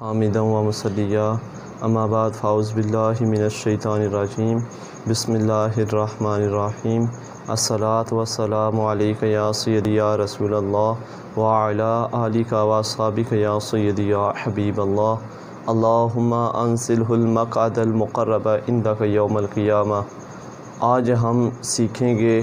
حامدا و مصلیہ اما بعد فاعوذ باللہ من الشیطان الرجیم بسم اللہ الرحمن الرحیم الصلاۃ والسلام علیک یا سیدی یا رسول اللہ وعلی آلک و اصحابک یا سیدی یا حبیب اللہ اللہم انزلہ المقعد المقرب عندک یوم القیامہ۔ آج ہم سیکھیں گے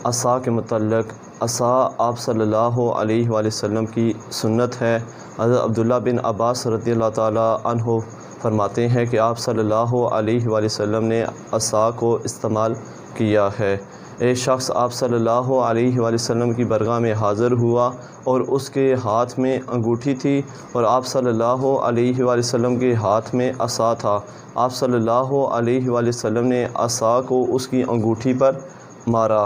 عصا کے متعلق۔ عصا آپ صلی اللہ علیہ وآلہ وسلم کی سنت ہے۔ حضرت عبداللہ بن عباس رضی اللہ تعالیٰ عنہ فرماتے ہیں کہ آپ صلی اللہ علیہ وآلہ وسلم نے عصا کو استعمال کیا ہے۔ ایک شخص آپ صلی اللہ علیہ وآلہ وسلم کی برگاہ میں حاضر ہوا اور اس کے ہاتھ میں انگوٹھی تھی اور آپ صلی اللہ علیہ وآلہ وسلم کے ہاتھ میں عصا تھا۔ آپ صلی اللہ علیہ وآلہ وسلم نے عصا کو اس کی انگوٹھی پر مارا۔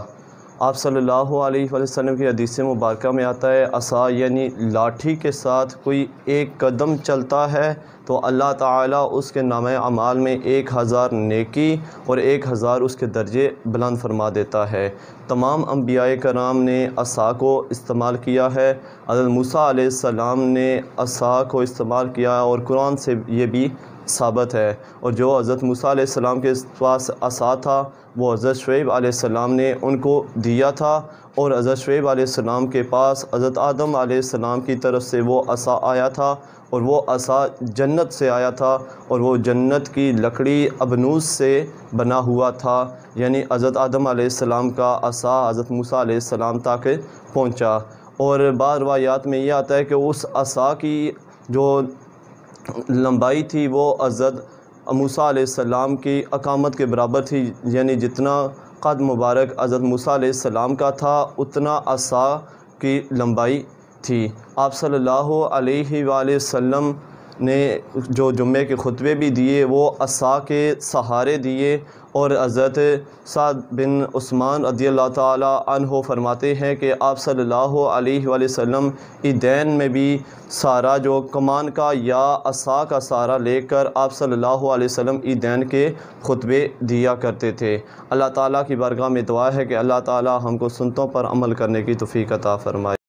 آپ صلی اللہ علیہ وآلہ وسلم کی حدیث مبارکہ میں آتا ہے عصا یعنی لاٹھی کے ساتھ کوئی ایک قدم چلتا ہے تو اللہ تعالیٰ اس کے نامہ اعمال میں 1000 نیکی اور 1000 اس کے درجے بلند فرما دیتا ہے۔ تمام انبیاء کرام نے عصا کو استعمال کیا ہے۔ حضرت موسیٰ علیہ السلام نے عصا کو استعمال کیا اور قرآن سے یہ بھی ثابت ہے، اور جو حضرت موسیٰ علیہ السلام کے پاس عصا تھا وہ حضرت شعیب علیہ السلام نے ان کو دیا تھا، اور حضرت شعیب علیہ السلام کے پاس حضرت آدم علیہ السلام کی طرف سے وہ عصا آیا تھا، اور وہ عصا جنت سے آیا تھا، اور وہ جنت کی لکڑی ابنوس سے بنا ہوا تھا، یعنی حضرت آدم علیہ السلام کا عصا حضرت موسیٰ علیہ السلام تک پہنچا۔ اور بعض روایات میں یہ آتا ہے کہ اس عصا کی جو لمبائی تھی وہ حضرت موسیٰ علیہ السلام کی اقامت کے برابر تھی، یعنی جتنا قد مبارک حضرت موسیٰ علیہ السلام کا تھا اتنا عصا کی لمبائی تھی۔ آپ صلی اللہ علیہ وآلہ وسلم نے جو جمعے کے خطبے بھی دیے وہ عصا کے سہارے دیے، اور حضرت سعد بن عثمان رضی اللہ تعالیٰ عنہ فرماتے ہیں کہ آپ صلی اللہ علیہ وآلہ وسلم عیدین میں بھی سہارا جو کمان کا یا عصا کا سہارا لے کر آپ صلی اللہ علیہ وسلم عیدین کے خطبے دیا کرتے تھے۔ اللہ تعالیٰ کی بارگاہ میں دعا ہے کہ اللہ تعالیٰ ہم کو سنتوں پر عمل کرنے کی توفیق عطا فرمائے۔